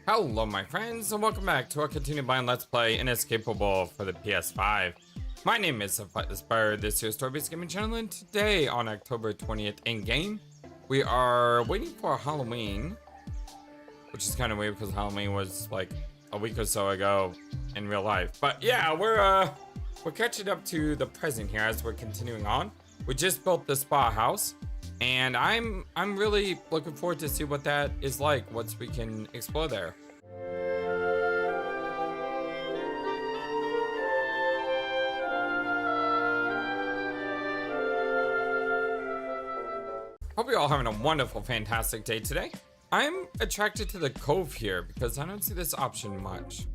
Hello my friends and welcome back to our continued blind let's play Inescapable for the PS5. My name is FlightlessBird, this is your story-based gaming channel, and today on October 20th in game, we are waiting for Halloween, which is kind of weird because Halloween was like a week or so ago in real life. But yeah, we're catching up to the present here as we're continuing on. We just built the spa house. And I'm really looking forward to see what that is like once we can explore there. Hope you're all having a wonderful, fantastic day today. I'm attracted to the cove here because I don't see this option much.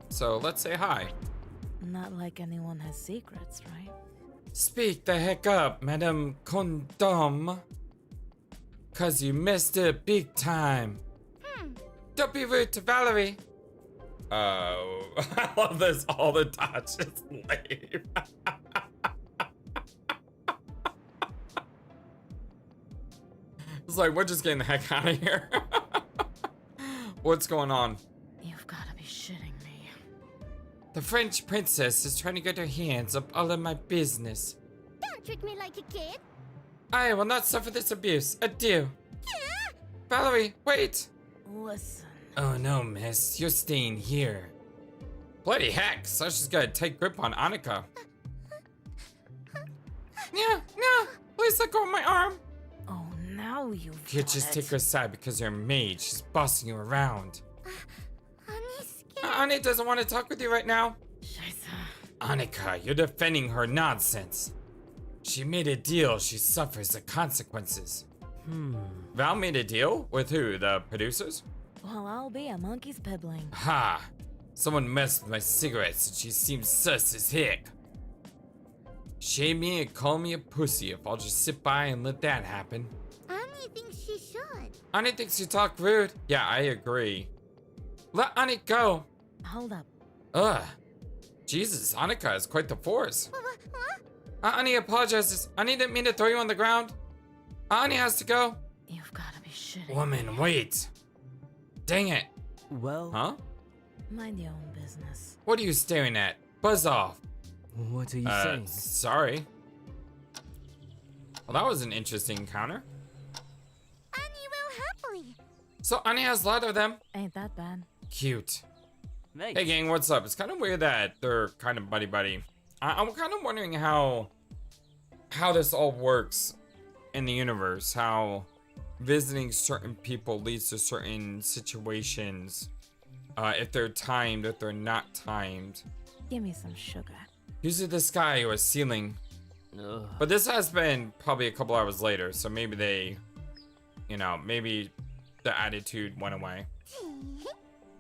So let's say hi. Not like anyone has secrets, right? Speak the heck up, Madame Condom. Cause you missed it big time. Don't be rude to Valerie. Oh, I love this all the time. It's lame. It's like, we're just getting the heck out of here. What's going on? You've gotta be shitting me. The French princess is trying to get her hands up all of my business. Don't treat me like a kid. I will not suffer this abuse. Adieu. Valerie, wait. Listen. Oh no, miss. You're staying here. Bloody heck. Sasha's got a tight grip on Annika. Yeah, no. Please let go of my arm. Oh, now you've You got just it. take her aside because you're a maid. She's bossing you around. Honey's scared. Annie doesn't want to talk with you right now. Scheiße. Annika, you're defending her nonsense. She made a deal. She suffers the consequences. Val made a deal? With who? The producers? Well, I'll be a monkey's pibbling. Ha! Someone messed with my cigarettes and she seems sus as heck. Shame me and call me a pussy if I'll just sit by and let that happen. Annie thinks she should. Annie thinks you talk rude. Yeah, I agree. Let Annie go. Hold up. Ugh. Jesus, Annika is quite the force. Annie apologizes. Annie didn't mean to throw you on the ground. Annie has to go. You've gotta be shitting. Woman, wait. Dang it. Well, Huh? Mind your own business. What are you staring at? Buzz off. what are you saying? Sorry. Well, that was an interesting encounter. Annie will happily. So Annie has a lot of them. Ain't that bad. Cute. Mate, Hey gang, what's up? It's kind of weird that they're kind of buddy-buddy. I'm kind of wondering how this all works in the universe. How visiting certain people leads to certain situations. If they're timed, if they're not timed. Give me some sugar. Usually the sky or ceiling. Ugh. But this has been probably a couple hours later, so maybe they, maybe the attitude went away.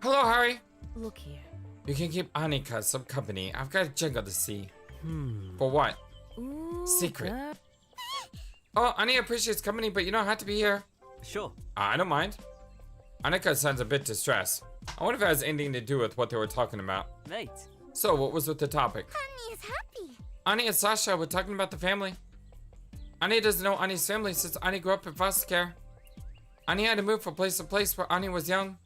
Hello, Harry. Look here. You can keep Annika some company. I've got a jungle to see. For what? Ooh, Secret. girl. Oh, Annie appreciates company, but you don't have to be here. Sure. I don't mind. Annika sounds a bit distressed. I wonder if it has anything to do with what they were talking about. Mate, So, what was with the topic? Annie is happy. Annie and Sasha were talking about the family. Annie doesn't know Annie's family since Annie grew up in foster care. Annie had to move from place to place where Annie was young.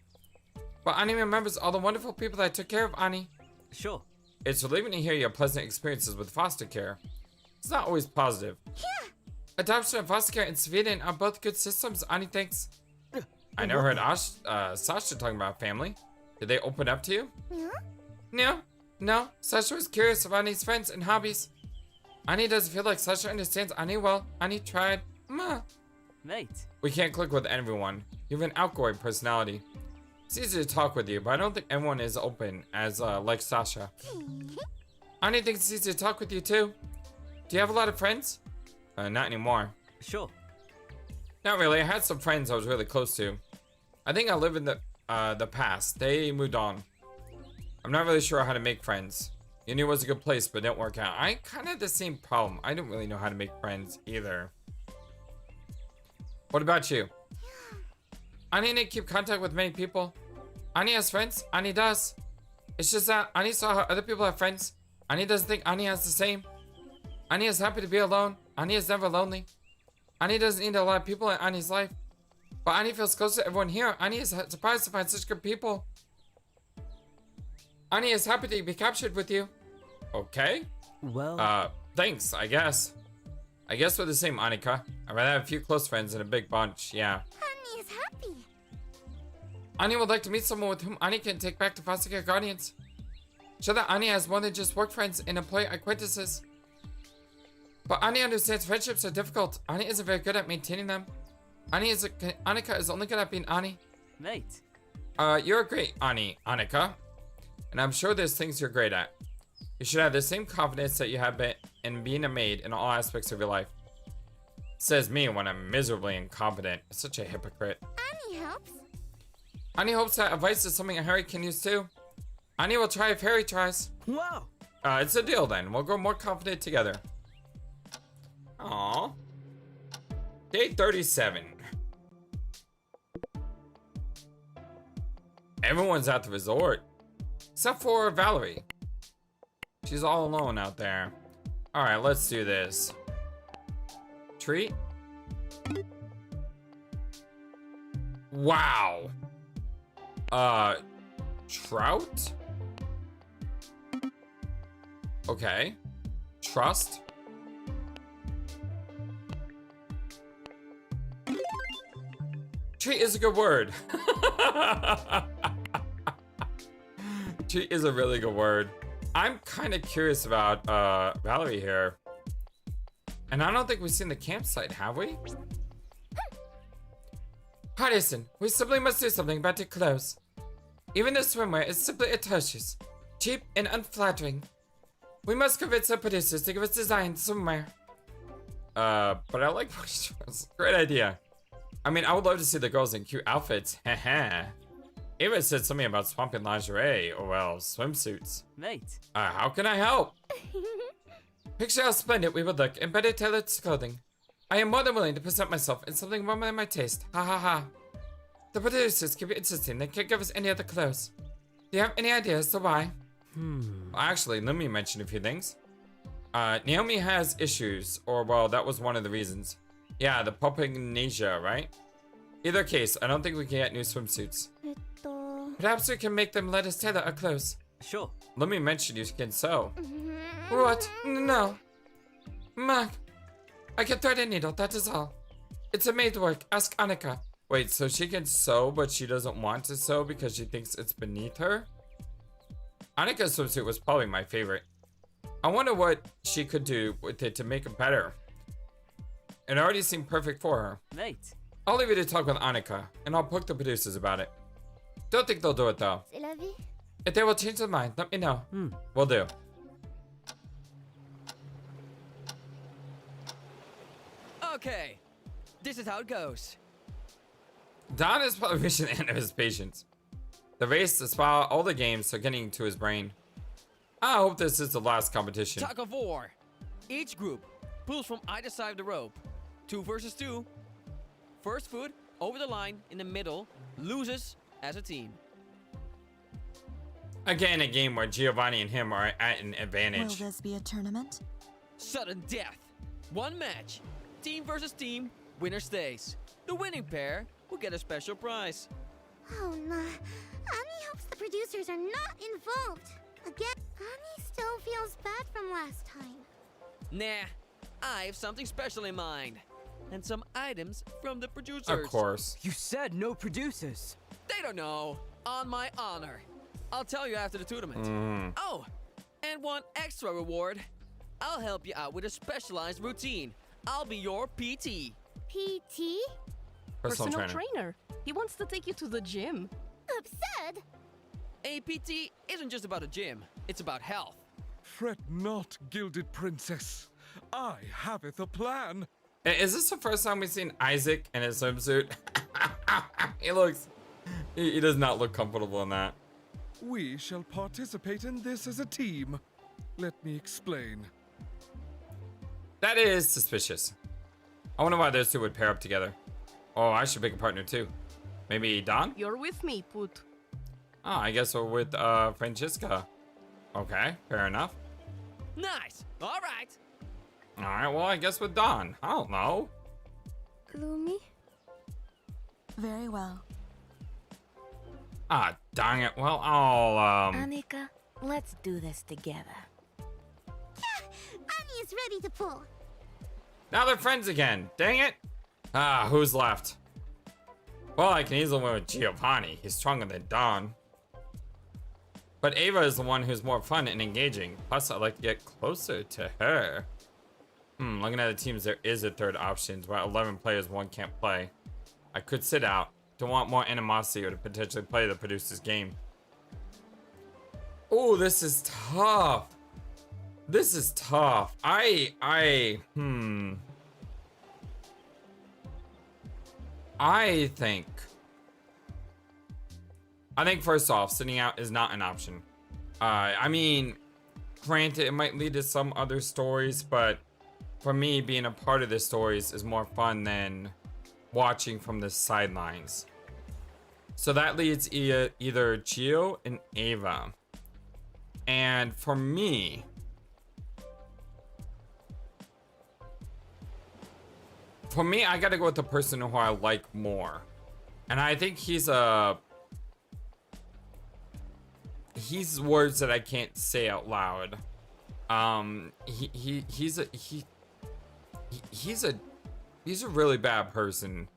But Annie remembers all the wonderful people that took care of Annie. sure. It's relieving to hear your pleasant experiences with foster care. It's not always positive. Adoption and foster care in Sweden are both good systems, Annie thinks. I never heard Sasha talking about family. Did they open up to you? Yeah? No. Sasha was curious about Annie's friends and hobbies. Annie doesn't feel like Sasha understands Annie well. Annie tried. Mate, We can't click with everyone. You have an outgoing personality. It's easy to talk with you, but I don't think everyone is open as like Sasha. Annie thinks it's easy to talk with you too. Do you have a lot of friends? Not anymore. sure. Not really. I had some friends I was really close to. I think I live in the past. They moved on. I'm not really sure how to make friends. Uni was a good place, but didn't work out. I kind of had the same problem. I didn't really know how to make friends either. What about you? Annie didn't keep contact with many people. Annie has friends. Annie does. It's just that Annie saw how other people have friends. Annie doesn't think Annie has the same. Annie is happy to be alone. Annie is never lonely. Annie doesn't need a lot of people in Annie's life. But Annie feels close to everyone here. Annie is surprised to find such good people. Annie is happy to be captured with you. Okay. Well, Thanks, I guess. I guess we're the same, Annika. I'd rather have a few close friends than a big bunch, yeah. Annie is happy. Annie would like to meet someone with whom Annie can take back to foster care guardians. Show that Annie has more than just work friends and employee acquaintances. But Annie understands friendships are difficult. Annie isn't very good at maintaining them. Annika is only good at being Annie. mate. You're a great Annie, Annika. And I'm sure there's things you're great at. You should have the same confidence that you have been in being a maid in all aspects of your life. Says me when I'm miserably incompetent. Such a hypocrite. Annie helps. Annie hopes that advice is something Harry can use too. Annie will try if Harry tries. Wow. It's a deal then. We'll grow more confident together. Aww. Day 37. Everyone's at the resort. Except for Valerie. She's all alone out there. Alright, let's do this. Treat? Wow. Trout? Okay. Trust? Treat is a good word. Treat is a really good word. I'm kind of curious about Valerie here. And I don't think we've seen the campsite, have we? Hardison, we simply must do something about the clothes. Even the swimwear is simply atrocious, cheap and unflattering. We must convince the producers to give us designed swimwear. But I like moistures. Great idea. I mean, I would love to see the girls in cute outfits. Haha. Ava said something about swamping lingerie, or well, swimsuits. Mate. How can I help? Picture how splendid we would look in better tailored clothing. I am more than willing to present myself in something warmer than my taste. Ha ha ha. The producers keep insisting they can't give us any other clothes. Do you have any ideas as to why? Well, actually, let me mention a few things. Naomi has issues, or well, that was one of the reasons. Yeah, the pulpingnasia, right? Either case, I don't think we can get new swimsuits. Perhaps we can make them let us tailor our clothes. Sure. Let me mention you can sew. What? No. Mark, I can thread a needle, that is all. It's a maid work, ask Annika. Wait, so she can sew, but she doesn't want to sew because she thinks it's beneath her? Annika's swimsuit was probably my favorite. I wonder what she could do with it to make it better. It already seemed perfect for her. Mate. I'll leave you to talk with Annika, and I'll poke the producers about it. Don't think they'll do it though. C'est la vie. If they will change their mind, let me know. Will do. Okay, this is how it goes. Don is probably reaching the end of his patience. The race, the spa, all the games are getting to his brain. I hope this is the last competition. Tug-of-War. Each group pulls from either side of the rope. 2 versus 2. First foot over the line in the middle loses as a team. Again, a game where Giovanni and him are at an Will advantage. this be a tournament? Sudden death. 1 match. Team versus team. Winner stays. The winning pair will get a special prize. Oh no. Annie hopes the producers are not involved. Again, Annie still feels bad from last time. Nah, I have something special in mind. And some items from the producers. Of course. You said no producers. They don't know. On my honor. I'll tell you after the tournament. Oh, and one extra reward. I'll help you out with a specialized routine. I'll be your PT. PT? Personal trainer. He wants to take you to the gym. Absurd. A PT isn't just about a gym. It's about health. Fret not, gilded princess. I haveth a plan. Is this the first time we've seen Isaac in his swimsuit? He does not look comfortable in that. We shall participate in this as a team. Let me explain. That is suspicious. I wonder why those two would pair up together. Oh, I should pick a partner too. Maybe Don? You're with me, Put. Oh, I guess we're with Francesca. Okay, fair enough. Nice. All right. Alright, well, I guess with Don. I don't know. Gloomy? Very well. Ah, dang it. Well, I'll, Annika, let's do this together. Annie is ready to pull. Now they're friends again. Dang it. Ah, who's left? Well, I can easily win with Giovanni. He's stronger than Don. But Ava is the one who's more fun and engaging. Plus, I'd like to get closer to her. Looking at the teams, there is a third option. Where 11 players, one can't play. I could sit out. Don't want more animosity or to potentially play the producer's game. Oh, this is tough. This is tough. I think first off, sitting out is not an option. I mean, granted, it might lead to some other stories, but for me, being a part of the stories is more fun than watching from the sidelines. So that leads either Gio and Ava. And for me, I gotta go with the person who I like more. And I think he's words that I can't say out loud. He's a really bad person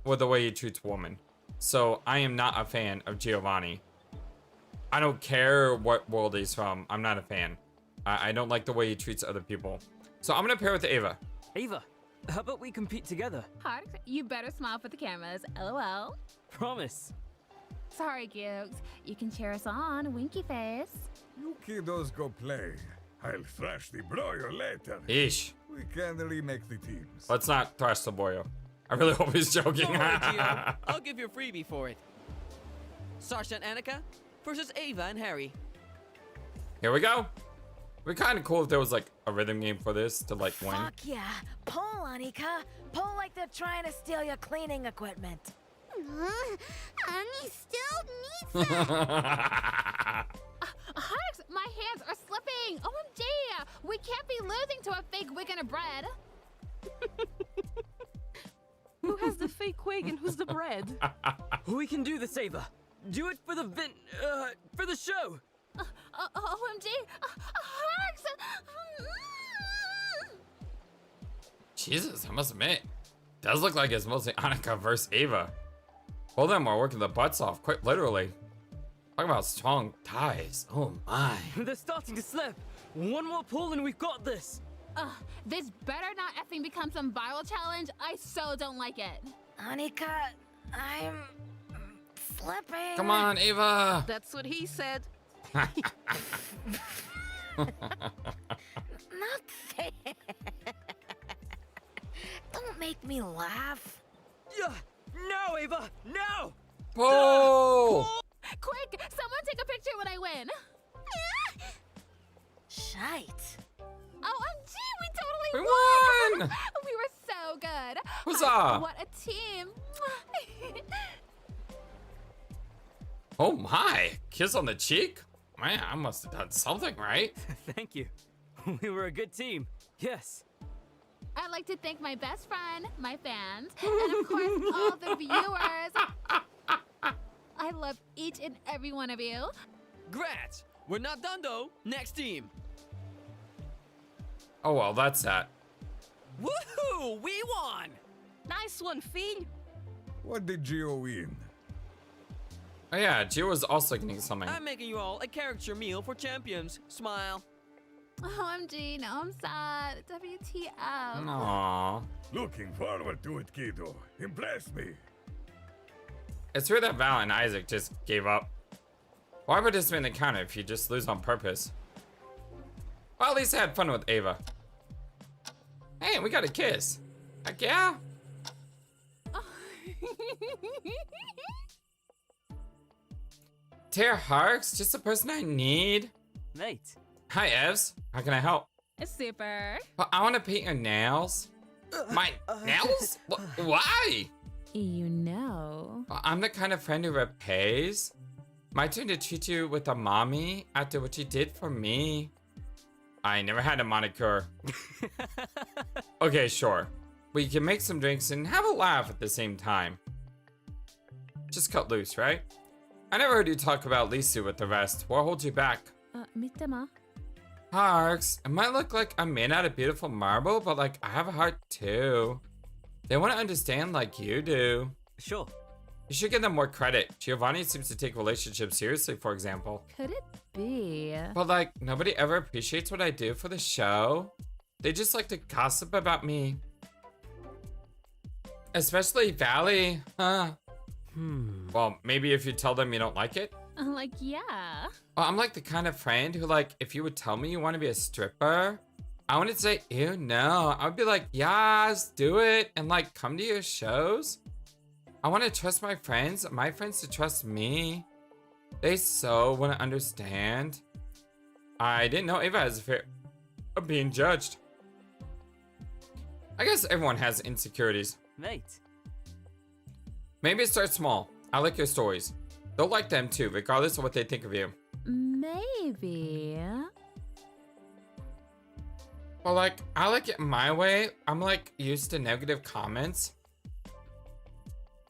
with the way he treats women. So I am not a fan of Giovanni. I don't care what world he's from. I'm not a fan. I don't like the way he treats other people. So I'm gonna pair with Ava. Ava, how about we compete together? Heart, you better smile for the cameras. LOL. Promise. Sorry, Gukes. You can cheer us on. Winky face. You kiddos go play. I'll thrash the broyo later. Eesh. We can remake the teams. Let's not thrash the boyo. I really hope he's joking. Don't worry, Gio. I'll give you a freebie for it. Sergeant Annika versus Ava and Harry. Here we go. It'd be kind of cool if there was like a rhythm game for this to like win. Fuck yeah. Pull, Annika. Pull like they're trying to steal your cleaning equipment. Annie still needs some. Hearts, my hands are slipping. OMG. We can't be losing to a fake wig and a bread. Who has the fake wig and who's the bread? We can do this, Ava. Do it for the for the show. OMG. Hearts. Jesus, I must admit, does look like it's mostly Annika versus Ava. Both of them are working their butts off, quite literally. Talk about strong ties. Oh my. They're starting to slip. One more pull and we've got this. This better not effing become some viral challenge. I so don't like it. Annika, I'm slipping. Come on, Ava. That's what he said. Not fair. Don't make me laugh. Yeah. No, Ava. No. Pull. Quick, someone take a picture when I win. Shite. OMG, we totally We won! We were so good. Huzzah! What a team. Oh my. Kiss on the cheek? Man, I must have done something right. Thank you. We were a good team. Yes. I'd like to thank my best friend, my fans, and of course all the viewers. I love each and every one of you. Grats. We're not done though. Next team. Oh well, that's that. Woohoo! We won! Nice one, Phil. What did Gio win? Oh yeah, Gio was also getting something. I'm making you all a caricature meal for champions. Smile. OMG, no, I'm sad. WTF. Aww. Looking forward to it, kiddo. Impress me. It's weird that Val and Isaac just gave up. Why participate in the counter if you just lose on purpose? Well, at least I had fun with Ava. Hey, we got a kiss. Heck yeah. Dear Harks, just the person I need. Mate. Hi, Evs. How can I help? Super. Well, I want to paint your nails. My nails? Why? You know. Well, I'm the kind of friend who repays. My turn to treat you with a mommy after what you did for me. I never had a manicure. Okay, sure. We can make some drinks and have a laugh at the same time. Just cut loose, right? I never heard you talk about Lisu with the rest. What holds you back? 見てま Harks, it might look like I'm made out of beautiful marble, but like I have a heart too. They want to understand like you do. Sure. You should give them more credit. Giovanni seems to take relationships seriously, for example. Could it be? But like, nobody ever appreciates what I do for the show. They just like to gossip about me. Especially Valley, huh? Well, maybe if you tell them you don't like it. I'm like, yeah. Well, I'm like the kind of friend who like, if you would tell me you want to be a stripper, I wouldn't say, ew, no. I would be like, yes, do it. And like, come to your shows. I want to trust my friends to trust me. They so want to understand. I didn't know Ava has a fear of being judged. I guess everyone has insecurities. Mate. Maybe start small. I like your stories. They'll like them too, regardless of what they think of you. Maybe. Well, like, I like it my way. I'm like used to negative comments.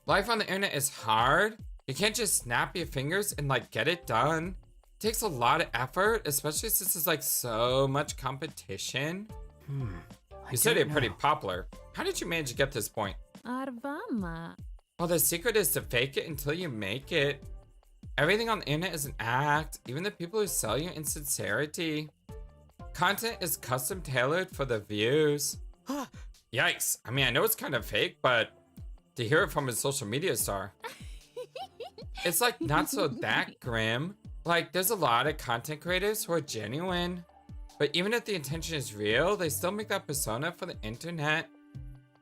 Life on the internet is hard. You can't just snap your fingers and like get it done. It takes a lot of effort, especially since there's like so much competition. You said you're pretty popular. How did you manage to get to this point? Arvama. Well, the secret is to fake it until you make it. Everything on the internet is an act, even the people who sell you insincerity. Content is custom tailored for the views. Yikes. I mean, I know it's kind of fake, but to hear it from a social media star, it's like not so that grim. Like, there's a lot of content creators who are genuine, but even if the intention is real, they still make that persona for the internet.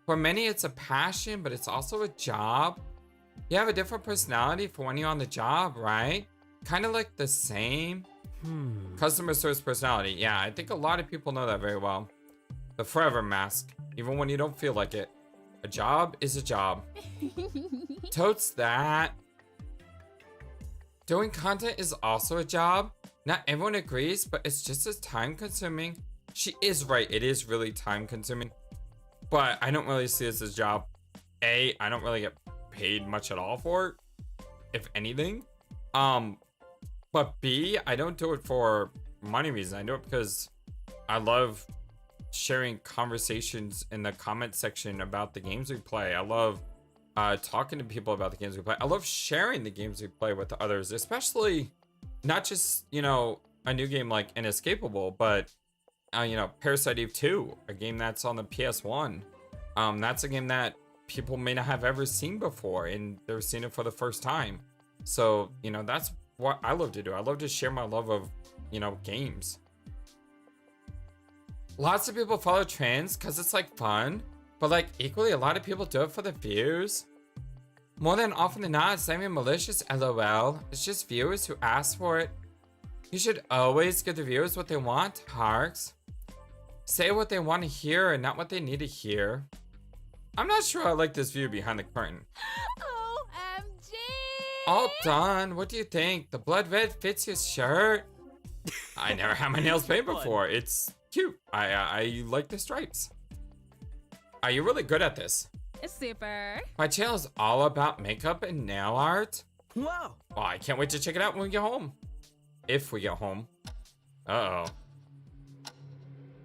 For many, it's a passion, but it's also a job. You have a different personality for when you're on the job, right? Kind of like the same. Customer service personality. Yeah, I think a lot of people know that very well. The forever mask, even when you don't feel like it. A job is a job. Totes that. Doing content is also a job. Not everyone agrees, but it's just as time consuming. She is right, it is really time consuming. But I don't really see this as a job. A, I don't really get paid much at all for it, if anything. But B, I don't do it for money reasons. I do it because I love sharing conversations in the comment section about the games we play. I love talking to people about the games we play. I love sharing the games we play with others, especially not just, you know, a new game like Inescapable, but you know, Parasite Eve 2, a game that's on the PS1. That's a game that people may not have ever seen before, and they're seeing it for the first time. So, you know, that's what I love to do. I love to share my love of, you know, games. Lots of people follow trends because it's like fun, but like equally a lot of people do it for the views. More than often than not, it's not even malicious, lol. It's just viewers who ask for it. You should always give the viewers what they want, Harks. Say what they want to hear and not what they need to hear. I'm not sure I like this view behind the curtain. OMG! All done. What do you think? The blood red fits your shirt. I never had my nails painted before. It's cute. I like the stripes. Are you really good at this? Super. My channel is all about makeup and nail art. Wow. Well, I can't wait to check it out when we get home. If we get home. Uh-oh.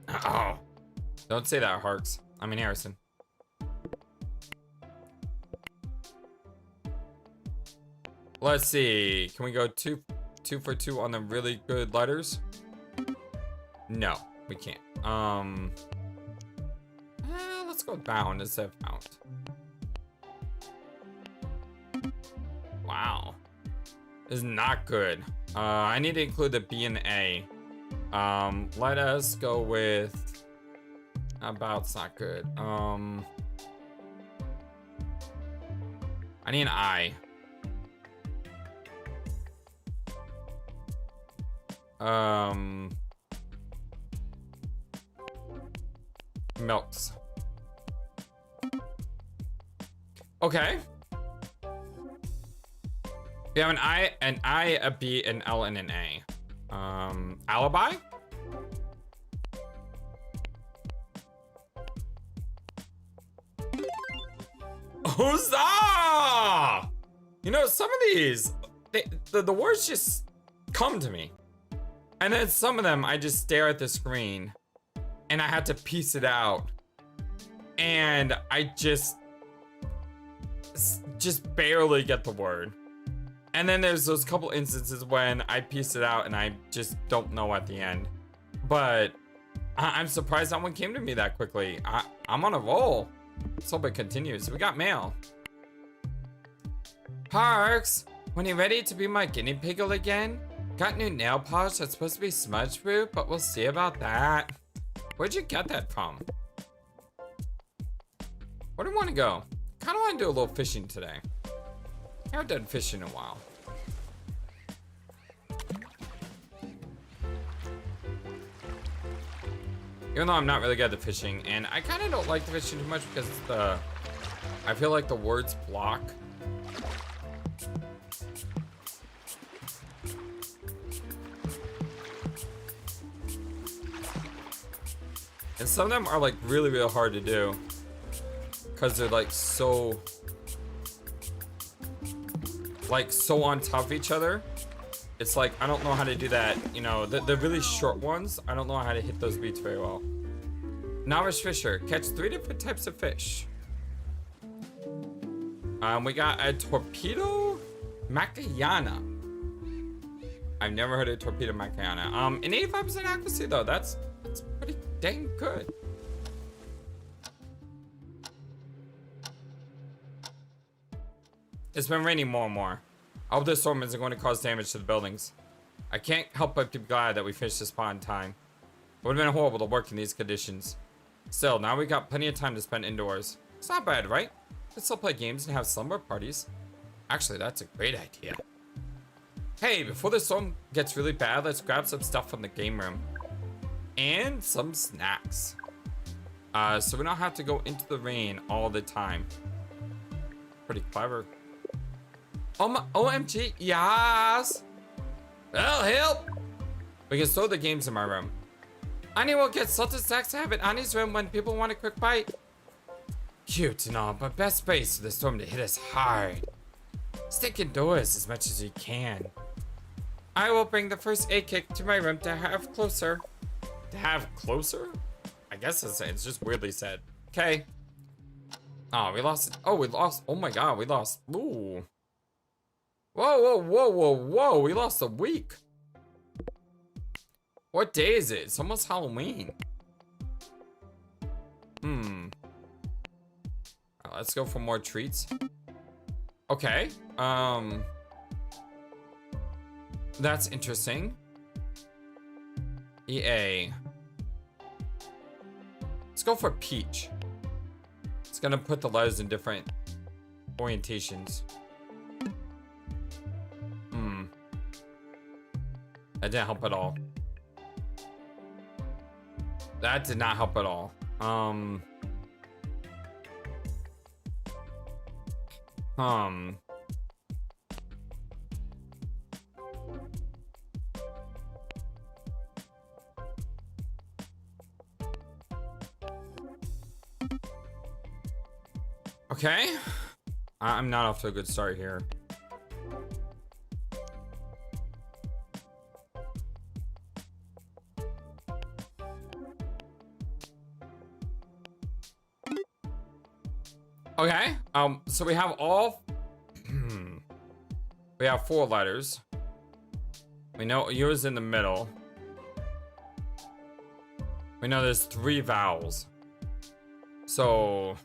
Uh-oh. Don't say that, Harks. I mean Harrison. Let's see. Can we go two for two on the really good letters? No, we can't. Let's go bound instead of found. Wow. This is not good. I need to include the B and A. Let us go with about's not good. I need an I. Milks. Okay. We have an I, a B, an L, and an A. Alibi? Huzzah! You know, some of these, the words just come to me. And then some of them, I just stare at the screen and I have to piece it out. And I just barely get the word. And then there's those couple instances when I piece it out and I just don't know at the end. But I'm surprised that one came to me that quickly. I'm on a roll. Let's hope it continues. We got mail. Parks, when you ready to be my guinea pig again? Got new nail polish that's supposed to be smudge proof, but we'll see about that. Where'd you get that from? Where do you want to go? Kind of want to do a little fishing today. I haven't done fishing in a while. Even though I'm not really good at fishing, and I kind of don't like the fishing too much because I feel like the words block. And some of them are like really, really hard to do because they're like so on top of each other. It's like, I don't know how to do that. You know, the really short ones, I don't know how to hit those beats very well. Novice fisher, catch 3 different types of fish. We got a torpedo Macayana. I've never heard of torpedo Macayana. An 85% accuracy though, that's pretty dang good. It's been raining more and more. I hope this storm isn't going to cause damage to the buildings. I can't help but be glad that we finished this spot in time. It would have been horrible to work in these conditions. Still, now we got plenty of time to spend indoors. It's not bad, right? Let's still play games and have slumber parties. Actually, that's a great idea. Hey, before the storm gets really bad, let's grab some stuff from the game room. And some snacks. So we don't have to go into the rain all the time. Pretty clever. Oh my, OMG, yes! That'll help! We can store the games in my room. Annie will get salted snacks to have in Annie's room when people want a quick bite. Cute and all, but best space for the storm to hit us hard. Stick indoors as much as you can. I will bring the first aid kit to my room to have closer. To have closer? I guess it's just weirdly said. Okay. Oh, we lost it. Oh, we lost. Oh my god, we lost. Ooh. Whoa, whoa, whoa, whoa, whoa. We lost a week. What day is it? It's almost Halloween. Right, let's go for more treats. Okay. That's interesting. EA. Let's go for peach. It's gonna put the letters in different orientations. That didn't help at all. That did not help at all. Okay. I'm not off to a good start here. Okay, so we have all, we have 4 letters. We know yours in the middle. We know there's 3 vowels. So,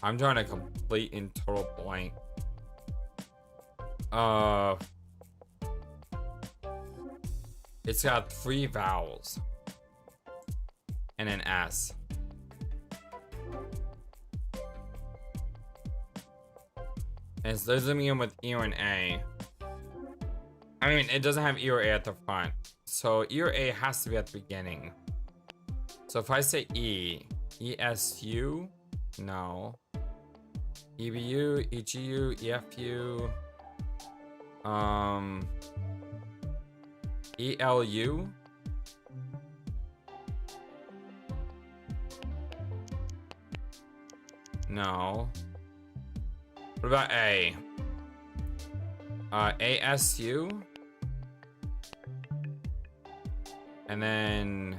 I'm drawing a complete and total blank. It's got 3 vowels and an S. And there's a medium with E or an A. I mean, it doesn't have E or A at the front. So E or A has to be at the beginning. So if I say E, ESU, no. EBU, EGU, EFU, ELU. No. What about A? ASU. And then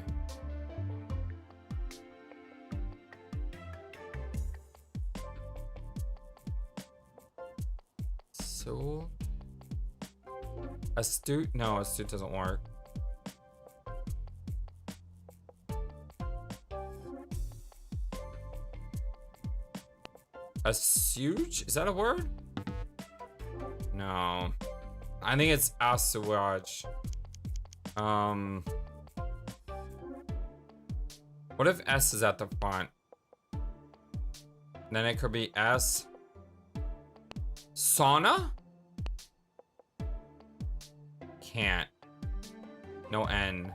so astute. No, astute doesn't work. Assuage? Is that a word? No. I think it's assuage. What if S is at the front? Then it could be S. Sauna? Can't. No N.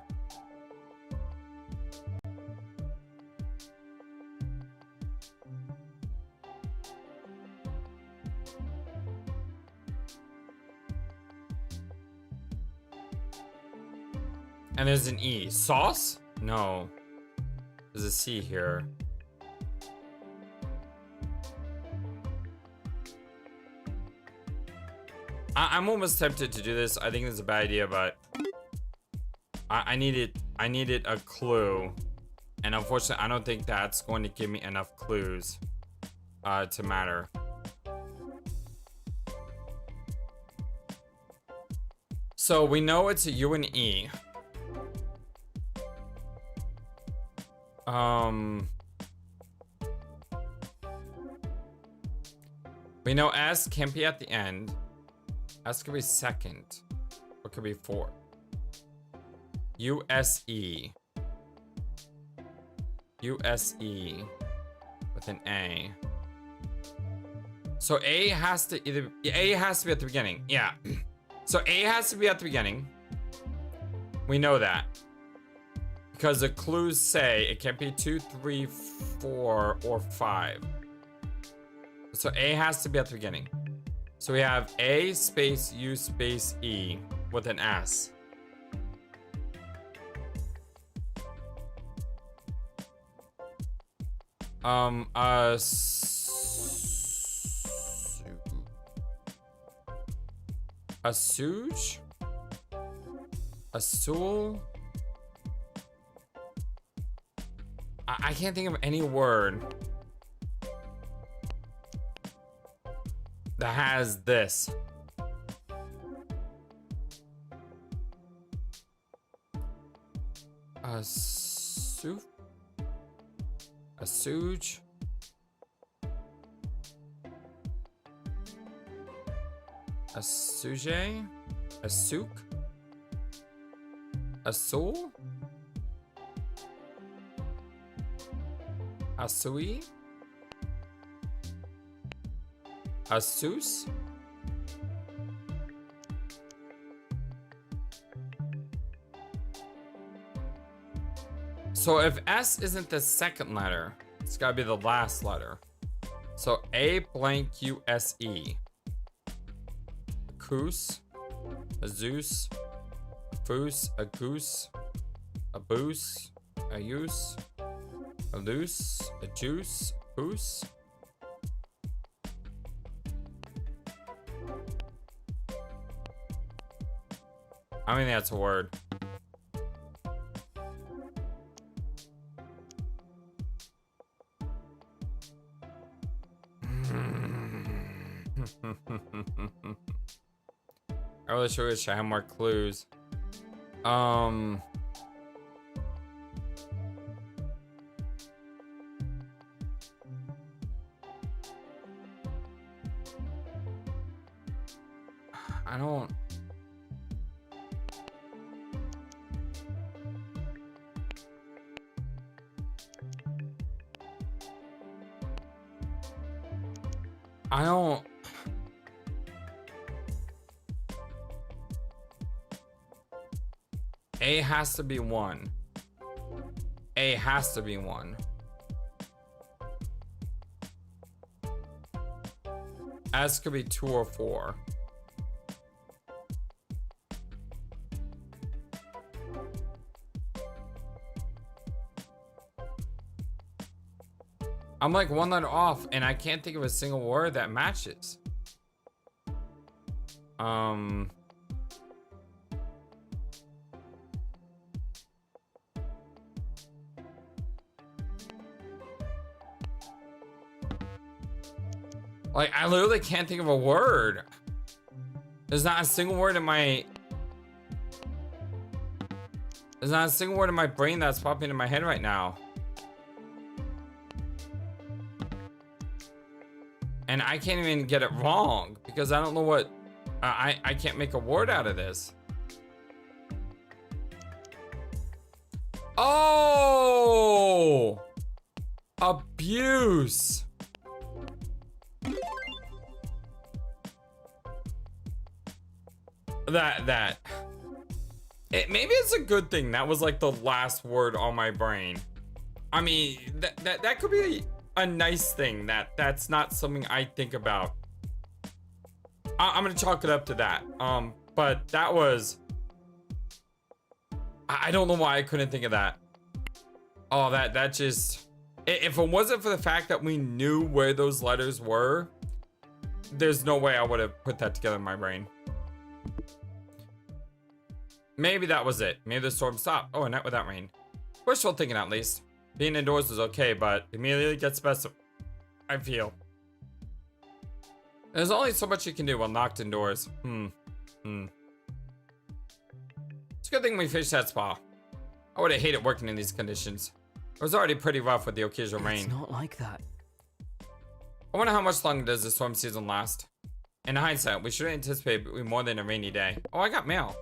And there's an E. Sauce? No. There's a C here. I'm almost tempted to do this. I think it's a bad idea, but I needed a clue. And unfortunately, I don't think that's going to give me enough clues to matter. So we know it's a U and E. We know S can't be at the end. S could be second. Or could be fourth. USE. USE with an A. So A has to be at the beginning. Yeah. So A has to be at the beginning. We know that. Because the clues say it can't be 2, 3, 4, or 5. So A has to be at the beginning. So we have A space U space E with an S. Assuage? Assul? I can't think of any word that has this. Assuage? Assuage? Assuage? Asuk? Asul? Asui? Asus? So if S isn't the second letter, it's gotta be the last letter. So A blank U-S-E. Coos, a Zeus, a Foos, a Goose, a Boos, a Use, a Loose, a Juice, a Poos. I mean, that's a word. I really sure wish I had more clues. I don't. A has to be 1. A has to be 1. S could be 2 or 4. I'm like 1 letter off, and I can't think of a single word that matches. Like, I literally can't think of a word. There's not a single word in my... There's not a single word in my brain that's popping in my head right now. And I can't even get it wrong because I don't know what... I can't make a word out of this. Oh! Abuse. Maybe it's a good thing that was like the last word on my brain. I mean, that could be a nice thing that's not something I think about. I'm gonna chalk it up to that. But that was... I don't know why I couldn't think of that. Oh, that just... If it wasn't for the fact that we knew where those letters were, there's no way I would have put that together in my brain. Maybe that was it. Maybe the storm stopped. Oh, a night without rain. Wishful thinking at least. Being indoors was okay, but immediately gets best, I feel. There's only so much you can do while knocked indoors. It's a good thing we fished that spa. I would have hated working in these conditions. It was already pretty rough with the occasional rain. It's not like that. I wonder how much longer does the storm season last? In hindsight, we should anticipate more than a rainy day. Oh, I got mail.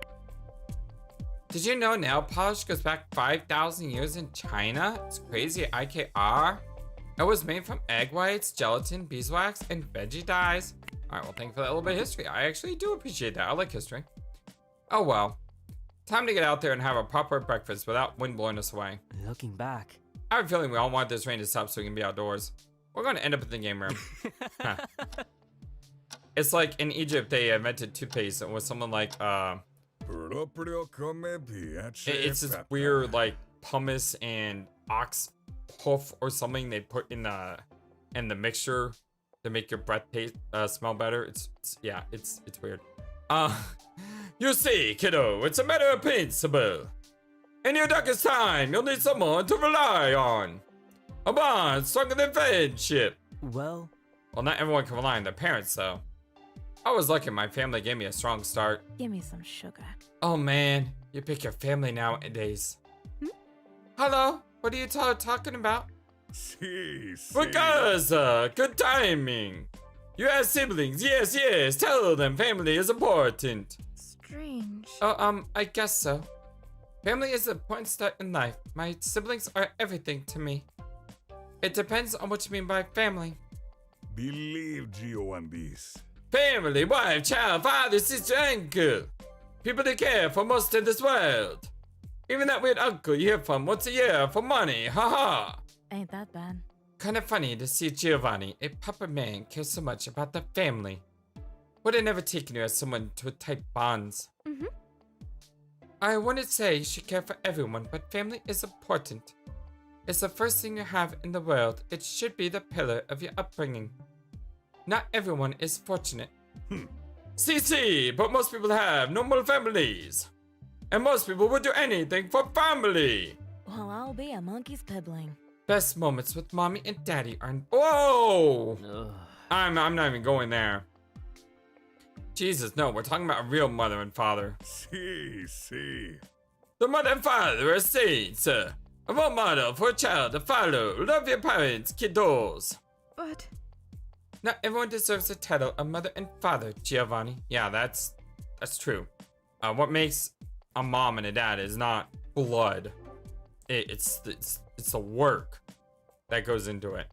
Did you know nail polish goes back 5,000 years in China? It's crazy. IKR. It was made from egg whites, gelatin, beeswax, and veggie dyes. Alright, well, thank you for that little bit of history. I actually do appreciate that. I like history. Oh well. Time to get out there and have a proper breakfast without wind blowing us away. Looking back. I have a feeling we all want this rain to stop so we can be outdoors. We're going to end up in the game room. Huh. It's like in Egypt, they invented toothpaste. It was something like, it's this weird, like, pumice and ox hoof or something they put in the mixture to make your breath taste, smell better. It's weird. You see, kiddo, it's a matter of principle. In your darkest time, you'll need someone to rely on. A bond stronger than friendship. Well, not everyone can rely on their parents, though. I was lucky my family gave me a strong start. Give me some sugar. Oh man, you pick your family nowadays. Hello, what are you talking about? Because, good timing. You have siblings, yes, tell them family is important. Strange. Oh, I guess so. Family is the important start in life. My siblings are everything to me. It depends on what you mean by family. Believe Gio on this. Family, wife, child, father, sister, uncle. People to care for most in this world. Even that weird uncle you hear from once a year for money, haha. Ain't that bad. Kind of funny to see Giovanni, a proper man, care so much about the family. Would have never taken you as someone to tight bonds. I wouldn't say you should care for everyone, but family is important. It's the first thing you have in the world. It should be the pillar of your upbringing. Not everyone is fortunate. See, but most people have normal families. And most people would do anything for family. Well, I'll be a monkey's pibbling. Best moments with mommy and daddy are... Whoa! ugh. I'm not even going there. Jesus, no, we're talking about a real mother and father. See. The mother and father are saints. A role model for a child to follow. Love your parents, kiddos. But... Not everyone deserves the title of mother and father, Giovanni. Yeah, that's true. What makes a mom and a dad is not blood. It's the work that goes into it.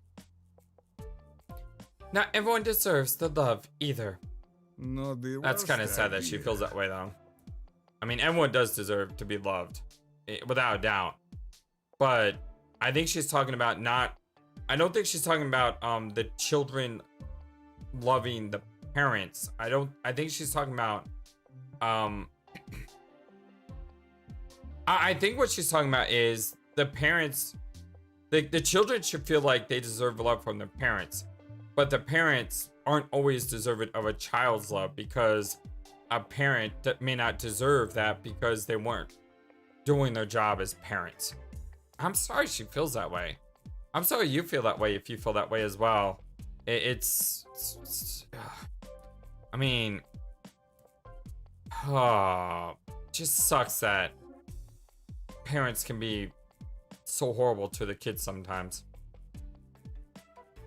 Not everyone deserves the love either. Not the That's kind of worst sad that she idea. feels that way though. I mean, everyone does deserve to be loved, without a doubt. But I think she's talking about not. I don't think she's talking about the children loving the parents. I think she's talking about I think what she's talking about is the parents. The children should feel like they deserve love from their parents, but the parents aren't always deserving of a child's love, because a parent that may not deserve that because they weren't doing their job as parents. I'm sorry she feels that way. I'm sorry you feel that way if you feel that way as well. It's I mean, just sucks that parents can be so horrible to the kids sometimes.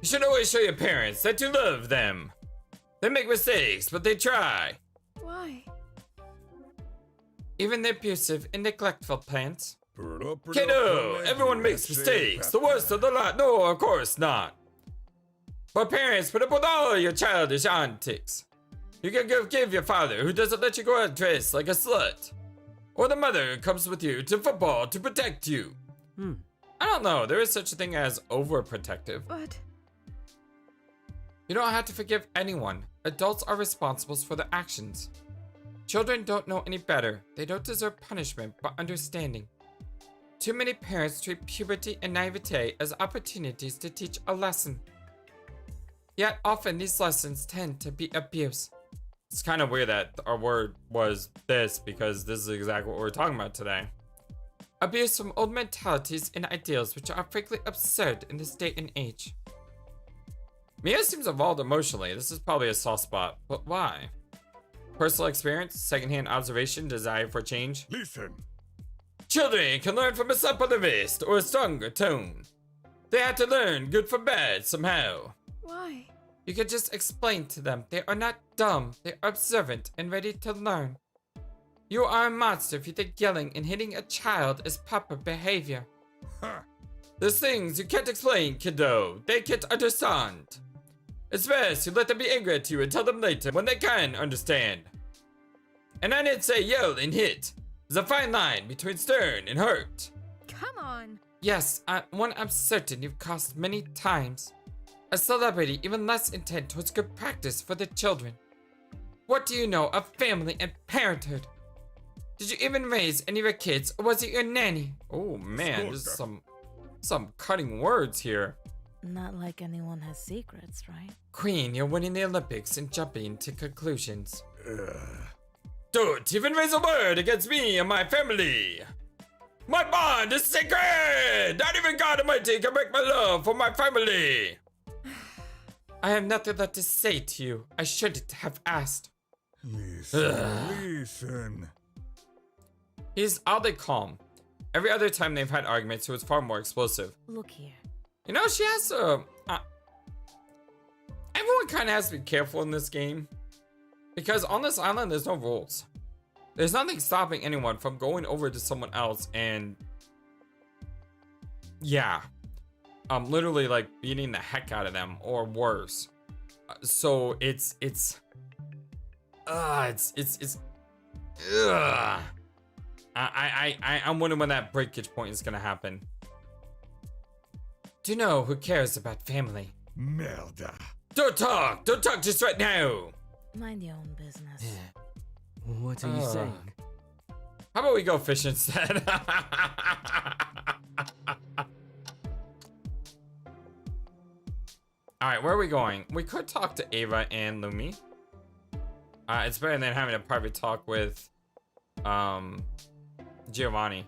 You should always show your parents that you love them. They make mistakes, but they try. Why? Even the abusive and neglectful parents. Kiddo, everyone makes mistakes. The worst of the lot. No, of course not. But parents, put up with all your childish antics. You can give your father who doesn't let you go out dressed like a slut. Or the mother who comes with you to football to protect you. I don't know. There is such a thing as overprotective. But You don't have to forgive anyone. Adults are responsible for their actions. Children don't know any better. They don't deserve punishment, but understanding. Too many parents treat puberty and naivete as opportunities to teach a lesson. Yet often these lessons tend to be abuse. It's kind of weird that our word was this, because this is exactly what we're talking about today. Abuse from old mentalities and ideals which are frankly absurd in this day and age. Mia seems evolved emotionally. This is probably a soft spot, but why? Personal experience, secondhand observation, desire for change. Listen. Children can learn from a suppletivist or a stronger tone. They have to learn good from bad somehow. why? You can just explain to them they are not dumb, they are observant and ready to learn. You are a monster if you think yelling and hitting a child is proper behavior. Ha. There's things you can't explain, kiddo. They can't understand. It's best you let them be angry at you and tell them later when they can understand. And I didn't say yell and hit. There's a fine line between stern and hurt. Come on. Yes, one I'm certain you've crossed many times. A celebrity even less intent towards good practice for the children. What do you know of family and parenthood? Did you even raise any of your kids, or was it your nanny? Oh man, there's some cutting words here. Not like anyone has secrets, right? Queen, you're winning the Olympics and jumping to conclusions. Don't even raise a word against me and my family. My bond is sacred. Not even God Almighty can break my love for my family. I have nothing left to say to you. I shouldn't have asked. Listen. He's oddly calm. Every other time they've had arguments, he was far more explosive. Look here. You know, she has to... everyone kind of has to be careful in this game. Because on this island, there's no rules. There's nothing stopping anyone from going over to someone else and... yeah. Literally, like, beating the heck out of them, or worse. So, ugh. I'm wondering when that breakage point is gonna happen. Do you know who cares about family? Merda. Don't talk just right now. Mind your own business. What are you saying? How about we go fish instead? Alright, where are we going? We could talk to Ava and Lumi. It's better than having a private talk with Giovanni.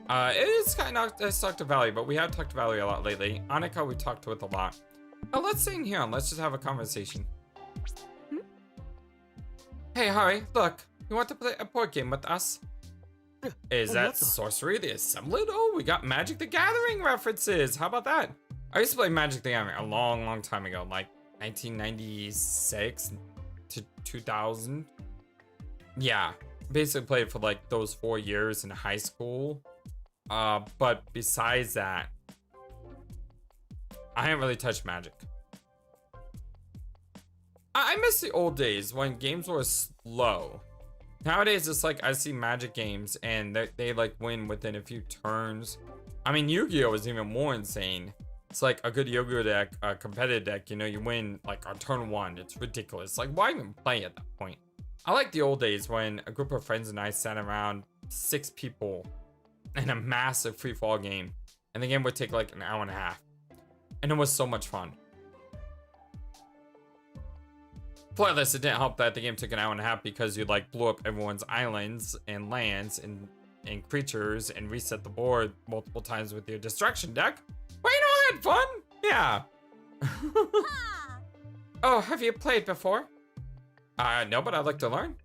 It is kind of nice to talk to Valerie, but we have talked to Valerie a lot lately. Annika, we talked to with a lot. Oh, let's sing here and let's just have a conversation. Hey, Hari, look. You want to play a board game with us? Is that Sorcery the Assembly? Oh, we got Magic the Gathering references. How about that? I used to play Magic the Gathering a long, long time ago, like 1996 to 2000. Yeah, basically played for like those 4 years in high school. But besides that, I haven't really touched Magic. I miss the old days when games were slow. Nowadays, it's like I see Magic games and they like win within a few turns. I mean, Yu-Gi-Oh is even more insane. It's like a good Yu-Gi-Oh deck, a competitive deck, you know, you win like on turn 1. It's ridiculous. Like, why even play at that point? I like the old days when a group of friends and I sat around 6 people in a massive free-fall game. And the game would take like an hour and a half. And it was so much fun. Flightless, it didn't help that the game took an hour and a half because you like blew up everyone's islands and lands and creatures and reset the board multiple times with your destruction deck. Well, you know, I had fun. Yeah. Oh, have you played before? No, but I'd like to learn.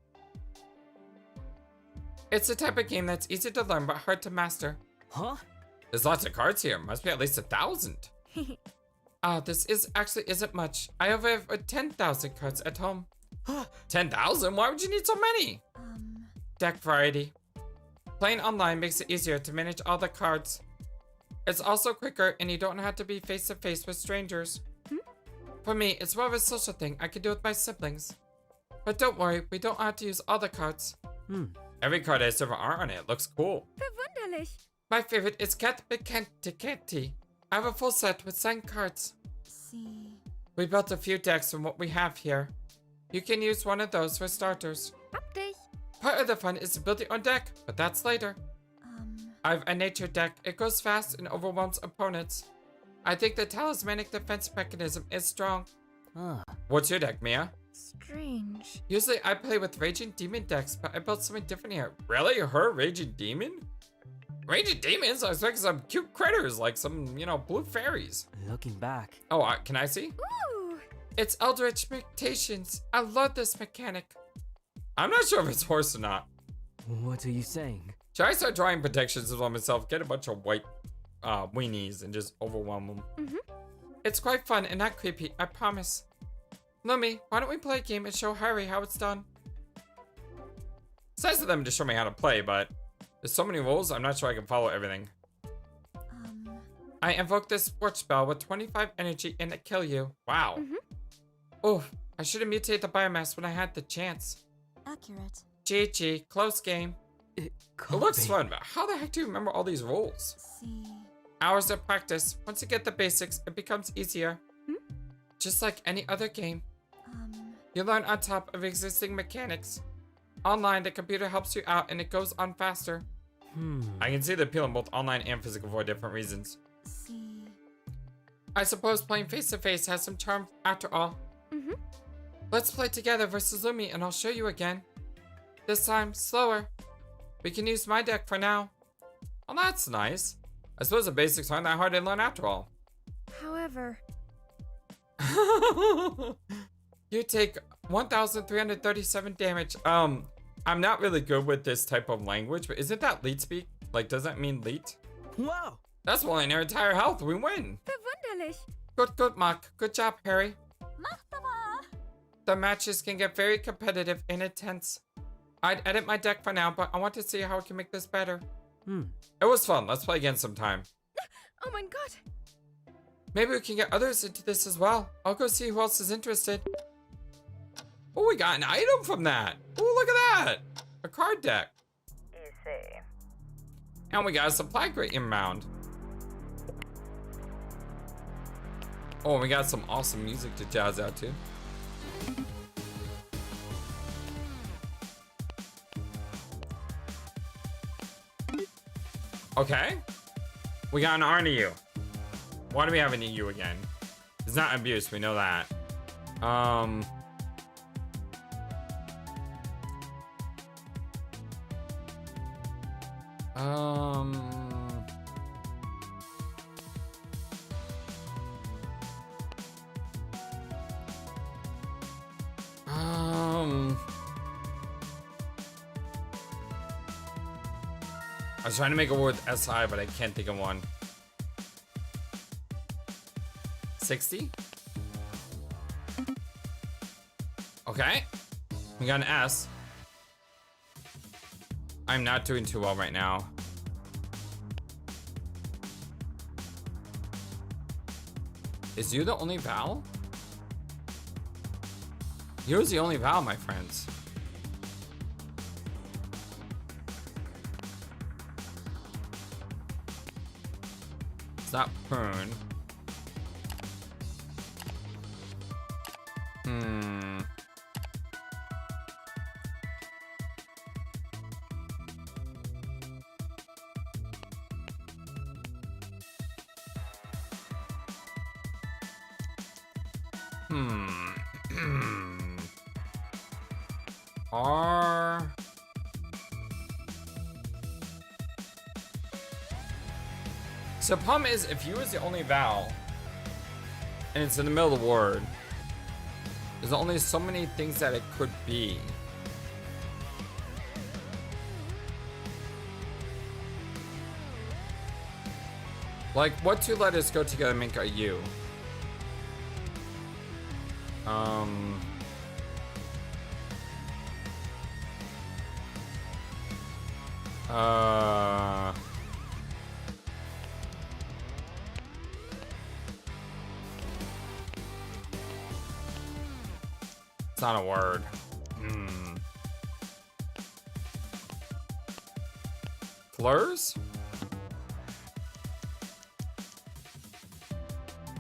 It's the type of game that's easy to learn but hard to master. Huh? There's lots of cards here. Must be at least 1,000. This isn't much. I have over 10,000 cards at home. 10,000? Why would you need so many? Deck variety. Playing online makes it easier to manage all the cards. It's also quicker and you don't have to be face to face with strangers. For me, it's more of a social thing I can do with my siblings. But don't worry, we don't have to use all the cards. Every card has different art on it. Looks cool. Verwunderlich. My favorite is Cat Becanti. I have a full set with signed cards. See. We built a few decks from what we have here. You can use one of those for starters. Hab dich. Part of the fun is to build your own deck, but that's later. I have a nature deck. It goes fast and overwhelms opponents. I think the talismanic defense mechanism is strong. What's your deck, Mia? Strange. Usually I play with Raging Demon decks, but I built something different here. Really? Her Raging Demon? Raging Demons? I was expecting some cute critters, like some, you know, blue fairies. Looking back. Oh, can I see? Ooh. It's Eldritch Mutations. I love this mechanic. I'm not sure if it's horse or not. What are you saying? Should I start drawing protections on myself, get a bunch of white weenies and just overwhelm them? It's quite fun and not creepy, I promise. Lumi, why don't we play a game and show Harry how it's done? It's nice of them to show me how to play, but there's so many rules, I'm not sure I can follow everything. I invoke this sports spell with 25 energy and it kill you. Wow. Oh, I should have mutated the biomass when I had the chance. Accurate. GG, close game. It looks fun, but how the heck do you remember all these rules? See. Hours of practice. Once you get the basics, it becomes easier. Just like any other game. You learn on top of existing mechanics. Online, the computer helps you out and it goes on faster. I can see the appeal in both online and physical for different reasons. See. I suppose playing face to face has some charm after all. Let's play together versus Lumi and I'll show you again. This time, slower. We can use my deck for now. Well, that's nice. I suppose the basics aren't that hard to learn after all. However. You take 1,337 damage. I'm not really good with this type of language, but isn't that leet speak? Like, does that mean leet? Wow. That's more than our entire health. We win. Verwunderlich. Good, Mark. Good job, Harry. The matches can get very competitive and intense. I'd edit my deck for now, but I want to see how I can make this better. It was fun. Let's play again sometime. Oh mein Gott. Maybe we can get others into this as well. I'll go see who else is interested. Oh, we got an item from that. Oh, look at that. A card deck. Easy. And we got a supply crate inbound. Oh, and we got some awesome music to jazz out to. Okay. We got an RNU. Why do we have an EU again? It's not abuse, we know that. I was trying to make a word with SI, but I can't think of one. 60? Okay. We got an S. I'm not doing too well right now. Is you the only vowel? You's the only vowel, my friends. It's not prune. R. So the problem is, if U is the only vowel, and it's in the middle of the word, there's only so many things that it could be. Like, what two letters go together and make a U? It's not a word. Fleurs?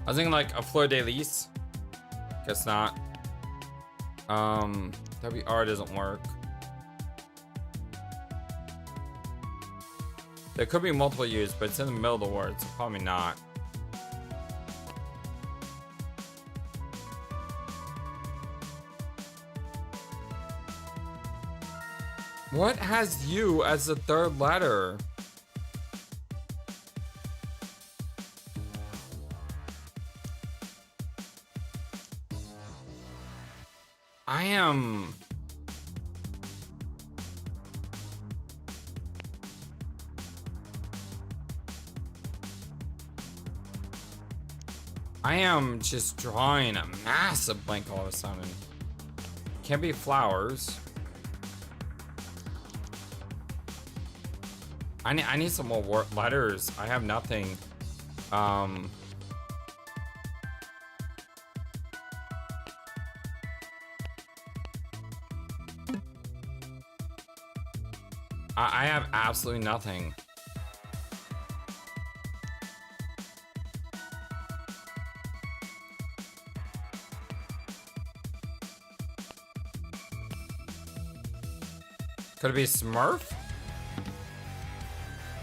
I was thinking like a fleur de lis. Guess not. WR doesn't work. There could be multiple U's, but it's in the middle of the word, so probably not. What has U as the third letter? I am just drawing a massive blank all of a sudden. Can't be flowers. I need some more letters. I have nothing. I have absolutely nothing. Could it be Smurf?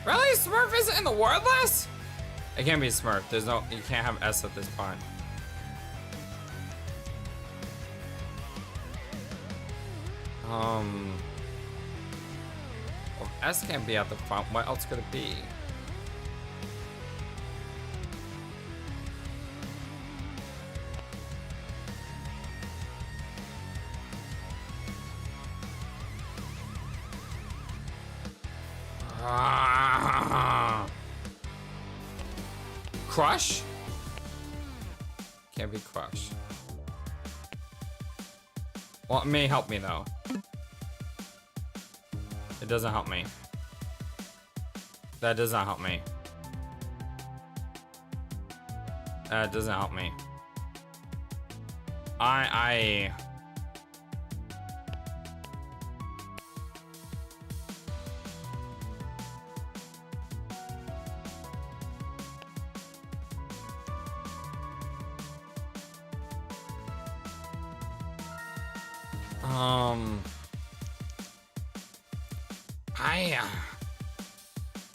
Really? Smurf isn't in the word list? It can't be Smurf. There's no, you can't have S at this point. Well, S can't be at the front. What else could it be? Crush? Can't be Crush. Well, it may help me though. It doesn't help me. That does not help me. That doesn't help me.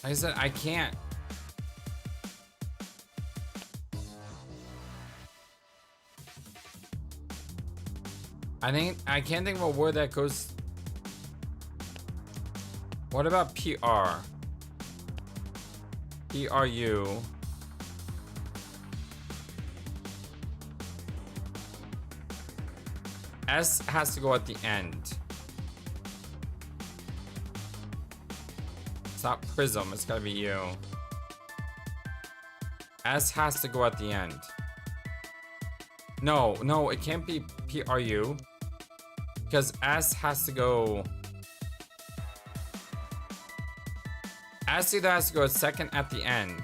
Like I said, I can't. I can't think of a word that goes. What about PR? PRU. S has to go at the end. It's not prism, it's gotta be U. S has to go at the end. No, it can't be PRU. Because S has to go. S either has to go second at the end.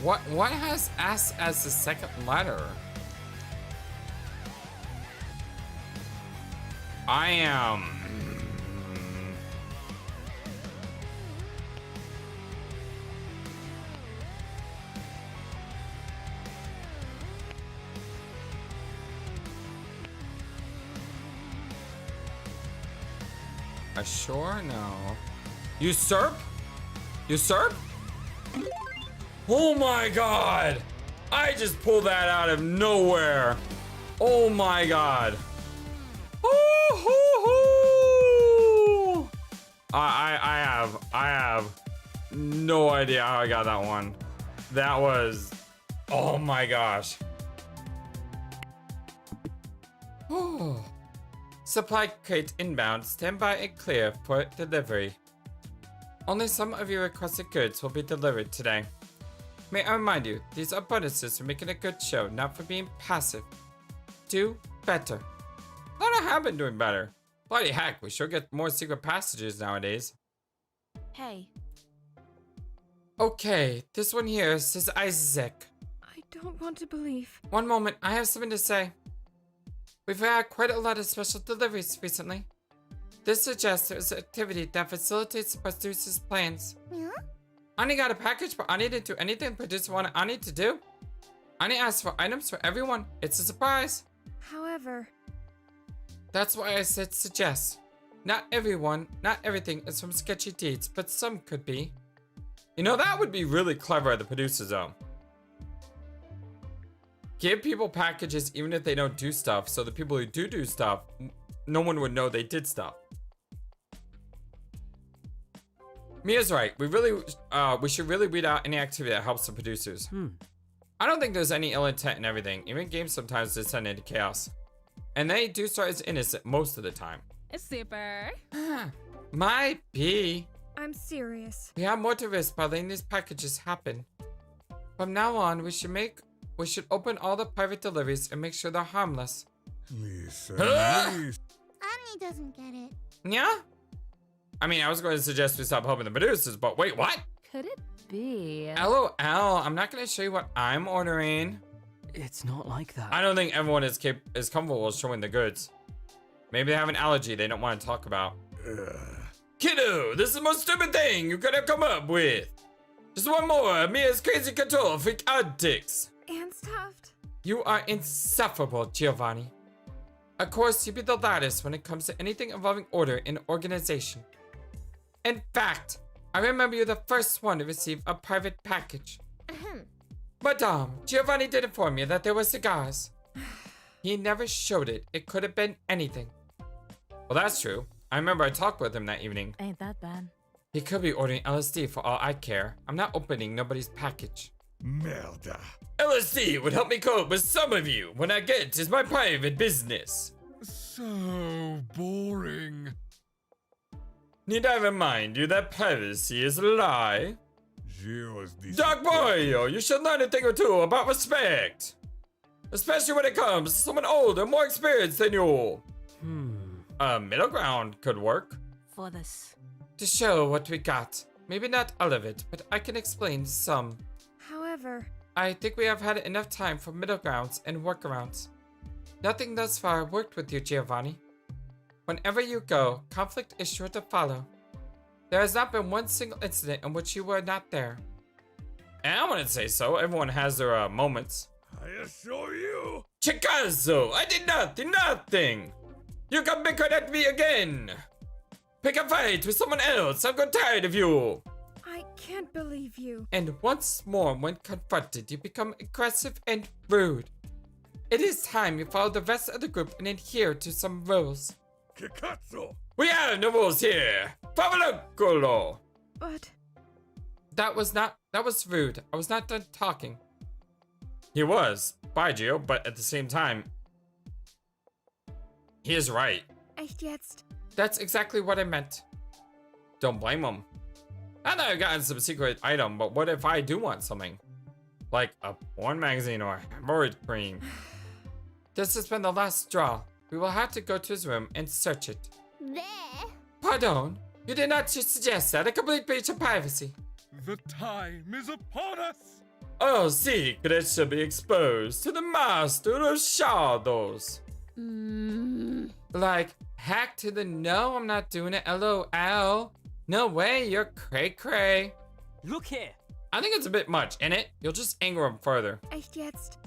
What has S as the second letter? I am. Sure? No. Usurp? Usurp? Oh my god! I just pulled that out of nowhere. Oh my god. Ooh, I have no idea how I got that one. That was, oh my gosh. Oh. Supply crate inbound, stand by and clear for delivery. Only some of your requested goods will be delivered today. May I remind you, these are bonuses for making a good show, not for being passive. Do better. Thought I have been doing better. Bloody heck, we sure get more secret passages nowadays. Hey, Okay, this one here says Isaac. I don't want to believe. One moment, I have something to say. We've had quite a lot of special deliveries recently. This suggests there is activity that facilitates the producer's plans. Yeah? Ani got a package, but Ani didn't do anything the producer wanted Ani to do. Ani asked for items for everyone. It's a surprise. However, That's why I said suggest. Not everyone, not everything is from sketchy deeds, but some could be. You know, that would be really clever at the producer zone. Give people packages even if they don't do stuff, so the people who do stuff, no one would know they did stuff. Mia's right. We should really weed out any activity that helps the producers. I don't think there's any ill intent in everything. Even games sometimes descend into chaos. And they do start as innocent most of the time. Super. Might be. I'm serious. We have more to risk by letting these packages happen. From now on, we should open all the private deliveries and make sure they're harmless. Listen, Annie doesn't get it. Yeah? I mean, I was going to suggest we stop helping the producers, but wait, what? Could it be? LOL, I'm not going to show you what I'm ordering. It's not like that. I don't think everyone is comfortable with showing the goods. Maybe they have an allergy they don't want to talk about. Kiddo, this is the most stupid thing you could have come up with. Just one more of Mia's crazy control freak antics. And stuffed. You are insufferable, Giovanni. Of course, you be the loudest when it comes to anything involving order and organization. In fact, I remember you the first one to receive a private package. Madame, Giovanni did inform me that there were cigars. He never showed it. It could have been anything. Well, that's true. I remember I talked with him that evening. Ain't that bad. He could be ordering LSD for all I care. I'm not opening nobody's package. merda. LSD would help me cope with some of you. When I get is my private business. So boring. Need I remind you that privacy is a lie? Geo's Dark Mario, you should learn a thing or two about respect. Especially when it comes to someone older, more experienced than you. A middle ground could work. For this. To show what we got. Maybe not all of it, but I can explain some. However, I think we have had enough time for middle grounds and workarounds. Nothing thus far worked with you, Giovanni. Whenever you go, conflict is sure to follow. There has not been one single incident in which you were not there. And I wouldn't say so. Everyone has their moments. I assure you. Chicazo, I did nothing. You can bicker at me again. Pick a fight with someone else. I'm got tired of you. I can't believe you. And once more, when confronted, you become aggressive and rude. It is time you follow the rest of the group and adhere to some rules. Kikatsu. We have no rules here. Favoloculo. But That was rude. I was not done talking. He was. Bye, Gio, but at the same time, he is right. echt jetzt? That's exactly what I meant. Don't blame him. I know I've gotten some secret item, but what if I do want something? Like a porn magazine or hemorrhoid cream? This has been the last straw. We will have to go to his room and search it. There. Pardon? You did not just suggest that. A complete breach of privacy. The time is upon us. All secrets shall be exposed to the master of shadows. Like, hack to the no, I'm not doing it. LOL. No way, you're cray cray. Look here. I think it's a bit much, innit? it? You'll just anger him further. Echt jetzt?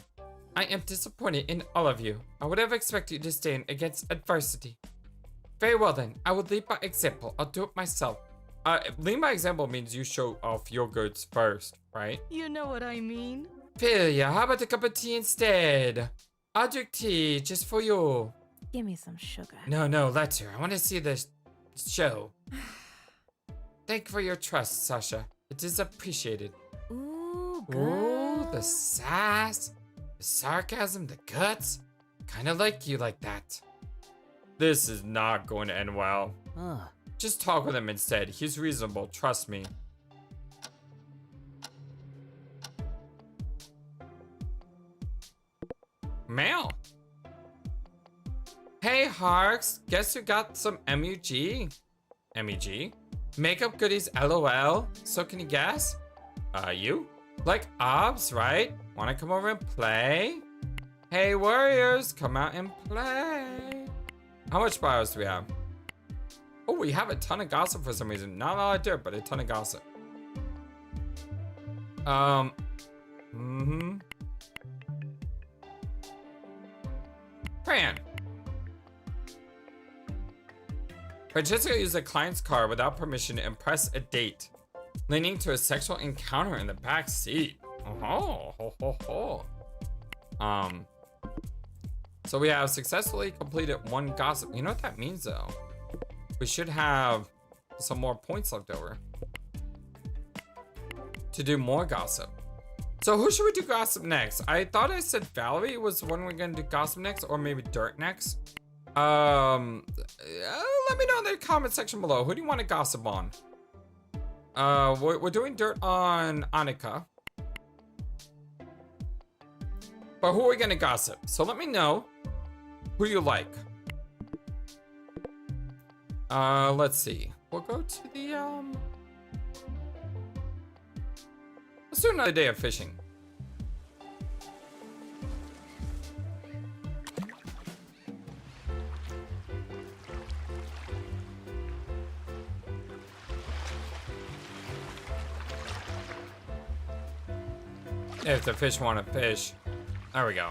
I am disappointed in all of you. I would have expected you to stand against adversity. Very well then, I will lead by example. I'll do it myself. Lead by example means you show off your goods first, right? You know what I mean. Philia, how about a cup of tea instead? I'll drink tea just for you. Give me some sugar. No, let her. I want to see the show. Thank you for your trust, Sasha. It is appreciated. Ooh, good. Ooh, the sass, the sarcasm, the guts. Kind of like you like that. This is not going to end well. Just talk with him instead. He's reasonable, trust me. Mail. Hey, Harks. Guess who got some MUG? MEG? Makeup goodies, LOL. So can you guess? You? Like Obs, right? Wanna come over and play? Hey, warriors, come out and play. How much bios do we have? Oh, we have a ton of gossip for some reason. Not a lot of dirt, but a ton of gossip. Fran. Francesco used a client's car without permission to impress a date, leading to a sexual encounter in the back seat. So we have successfully completed one gossip. You know what that means though? We should have some more points left over to do more gossip. So who should we do gossip next? I thought I said Valerie was the one we're gonna do gossip next, or maybe Dirt next. Let me know in the comment section below. Who do you want to gossip on? We're doing Dirt on Annika. But who are we gonna gossip? So let me know who you like. Let's see. We'll go to the, let's do another day of fishing. If the fish want to fish. There we go.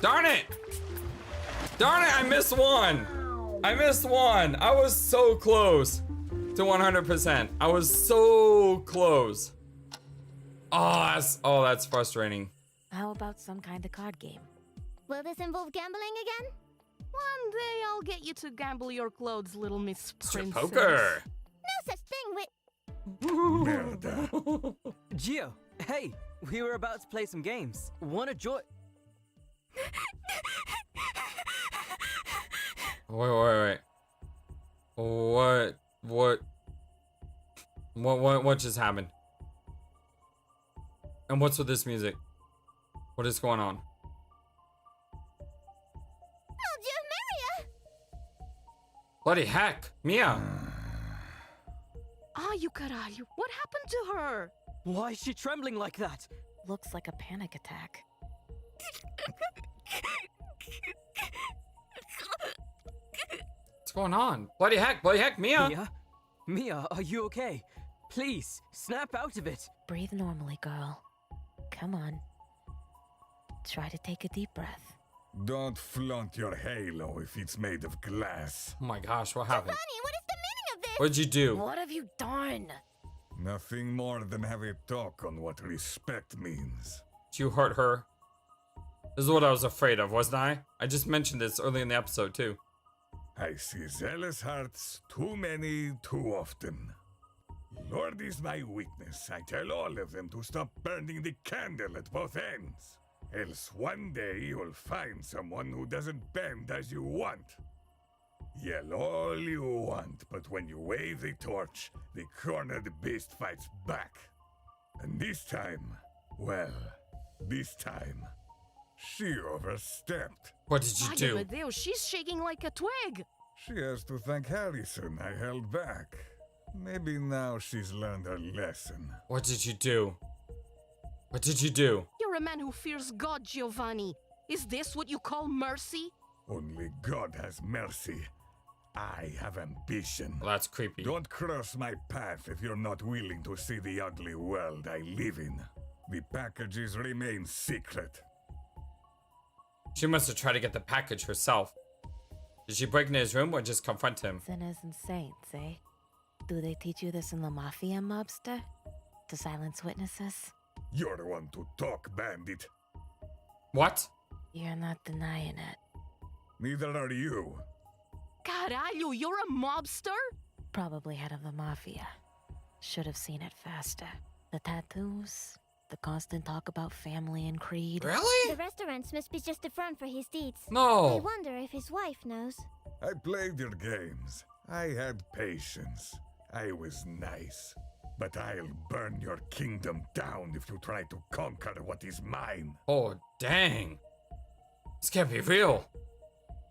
Darn it! Darn it, I missed one! I missed one! I was so close to 100%. I was so close. Oh, that's frustrating. How about some kind of card game? Will this involve gambling again? One day I'll get you to gamble your clothes, little Miss Princess. Poker! No such thing with... Merda. Gio, hey, we were about to play some games. Wanna join? Wait. What just happened? And what's with this music? What is going on? Oh, Maria! Bloody heck, Mia! Ah, you caralho, what happened to her? Why is she trembling like that? Looks like a panic attack. What's going on? Bloody heck, Mia! Mia, are you okay? Please, snap out of it. Breathe normally, girl. Come on. Try to take a deep breath. Don't flaunt your halo if it's made of glass. Oh my gosh, what happened? Honey, what is the meaning of this? What'd you do? What have you done? Nothing more than have a talk on what respect means. Did you hurt her? This is what I was afraid of, wasn't I? I just mentioned this early in the episode too. I see zealous hearts too many, too often. Lord is my weakness. I tell all of them to stop burning the candle at both ends. Else one day you'll find someone who doesn't bend as you want. Yell all you want, but when you wave the torch, the cornered beast fights back. And this time, well, she overstepped. What did you do? Amadeo, she's shaking like a twig. She has to thank Harrison. I held back. Maybe now she's learned her lesson. What did you do? What did you do? You're a man who fears God, Giovanni. Is this what you call mercy? Only God has mercy. I have ambition. Well, that's creepy. Don't cross my path if you're not willing to see the ugly world I live in. The packages remain secret. She must have tried to get the package herself. Did she break into his room or just confront him? Sinners and saints, eh? Do they teach you this in the Mafia, mobster? To silence witnesses? You're the one to talk, bandit. What? You're not denying it. Neither are you. Caralho, you're a mobster? Probably head of the Mafia. Should have seen it faster. The tattoos, the constant talk about family and creed. Really? The restaurants must be just a front for his deeds. I No. wonder if his wife knows. I played your games. I had patience. I was nice. But I'll burn your kingdom down if you try to conquer what is mine. Oh, dang. This can't be real.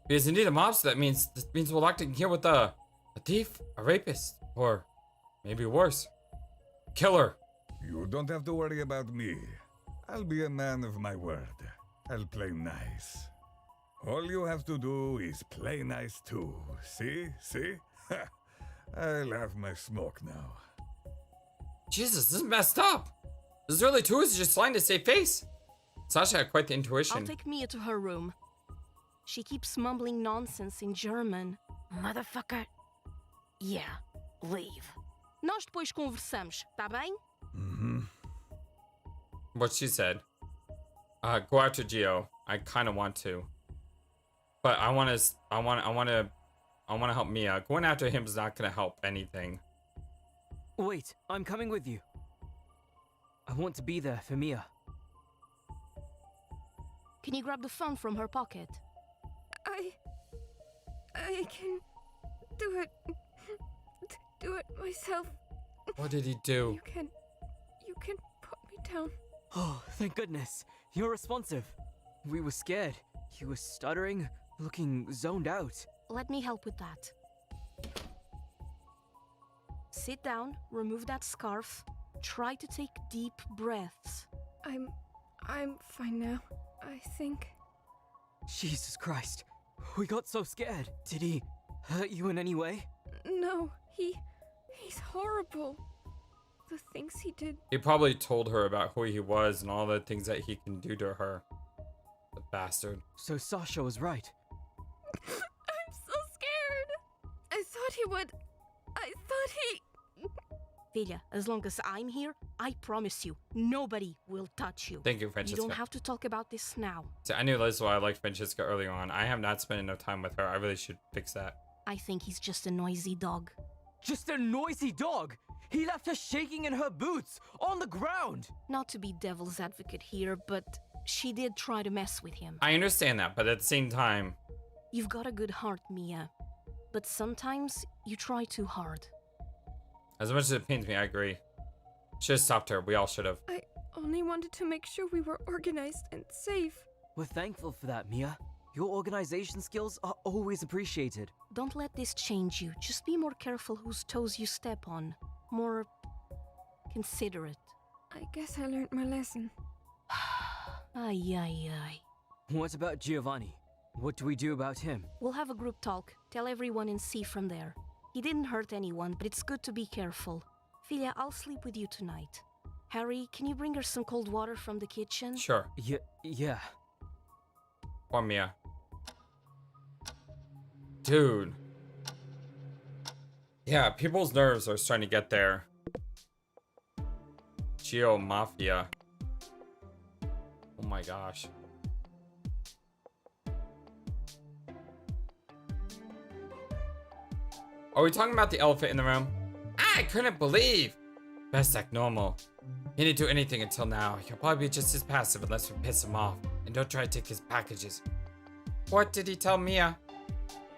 Because indeed a mobster, that means we're locked in here with a thief, a rapist, or maybe worse, killer. You don't have to worry about me. I'll be a man of my word. I'll play nice. All you have to do is play nice too. See? See? Ha! I'll have my smoke now. Jesus, this is messed up. This really too is just lying to save face. Sasha had quite the I'll intuition. take Mia to her room. She keeps mumbling nonsense in German. Motherfucker. Yeah, leave. Nós depois conversamos, tá bem? What she said. Go after Gio. I kind of want to, but I want to help Mia. Going after him is not gonna help anything. Wait, I'm coming with you. I want to be there for Mia. Can you grab the phone from her pocket? I can do it myself. What did he do? You can put me down. Oh, thank goodness. You're responsive. We were scared. You were stuttering, looking zoned out. Let me help with that. Sit down, remove that scarf. Try to take deep breaths. I'm fine now, I think. Jesus Christ. We got so scared. Did he hurt you in any way? No, he's horrible. The things he did. He probably told her about who he was and all the things that he can do to her. The bastard. So Sasha was right. I'm so scared. I thought he would. I thought he. Filha, as long as I'm here, I promise you, nobody will touch you. Thank you, You Francesca. don't have to talk about this now. See, I knew that's why I liked Francesca earlier on. I have not spent enough time with her. I really should fix that. I think he's just a noisy dog. Just a noisy dog! He left her shaking in her boots, on the ground! Not to be devil's advocate here, but she did try to mess with him. I understand that, but at the same time, You've got a good heart, Mia. But sometimes you try too hard. as much as it pains me, I agree. Should have stopped her. We all should have. I only wanted to make sure we were organized and safe. We're thankful for that, Mia. Your organization skills are always appreciated. Don't let this change you. Just be more careful whose toes you step on. More considerate. I guess I learned my lesson. Ay, ay, ay. What about Giovanni? What do we do about him? We'll have a group talk. Tell everyone and see from there. He didn't hurt anyone, but it's good to be careful. Filha, I'll sleep with you tonight. Harry, can you bring her some cold water from the kitchen? Sure. Yeah. Or Mia. Dude. Yeah, people's nerves are starting to get there. Geo Mafia. Oh my gosh. Are we talking about the elephant in the room? I couldn't believe. Best act normal. He didn't do anything until now. He'll probably be just as passive unless we piss him off. And don't try to take his packages. What did he tell Mia?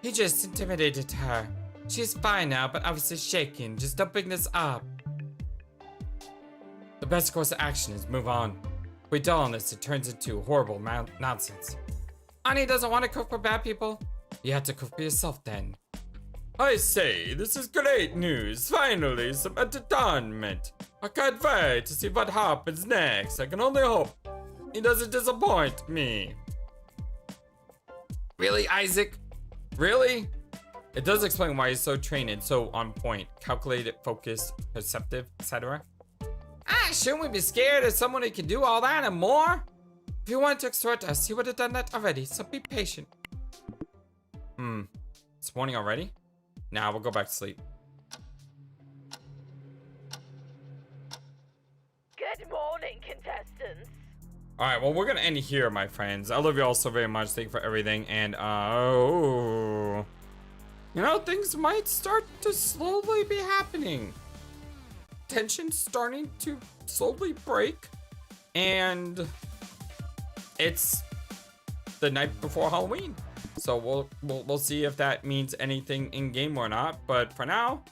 He just intimidated her. She's fine now, but obviously shaking. Just don't bring this up. The best course of action is move on. If we dwell on this, it turns into horrible nonsense. Ani doesn't want to cook for bad people. You have to cook for yourself then. I say, this is great news. Finally, some entertainment. I can't wait to see what happens next. I can only hope he doesn't disappoint me. Really, Isaac? Really? It does explain why he's so trained and so on point. Calculated, focused, perceptive, etc. Shouldn't we be scared of someone who can do all that and more? If you want to extort us, you would have done that already, so be patient. It's morning already? Nah, we'll go back to sleep. Good morning, contestants. Alright, well, we're gonna end here, my friends. I love you all so very much. Thank you for everything. And, you know, things might start to slowly be happening. Tension's starting to slowly break. And it's the night before Halloween. So we'll see if that means anything in game or not. But for now,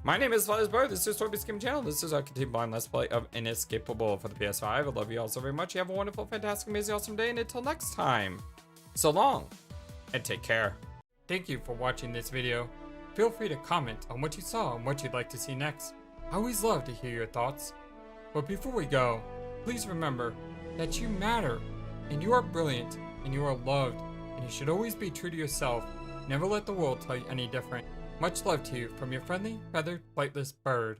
my name is FlightlessBird. This is Toby's Game Channel. This is our continued blind let's play of Inescapable for the PS5. I love you all so very much. You have a wonderful, fantastic, amazing, awesome day. And until next time, so long and take care. Thank you for watching this video. Feel free to comment on what you saw and what you'd like to see next. I always love to hear your thoughts. But before we go, please remember that you matter and you are brilliant and you are loved. And you should always be true to yourself. Never let the world tell you any different. Much love to you from your friendly, feathered, flightless bird.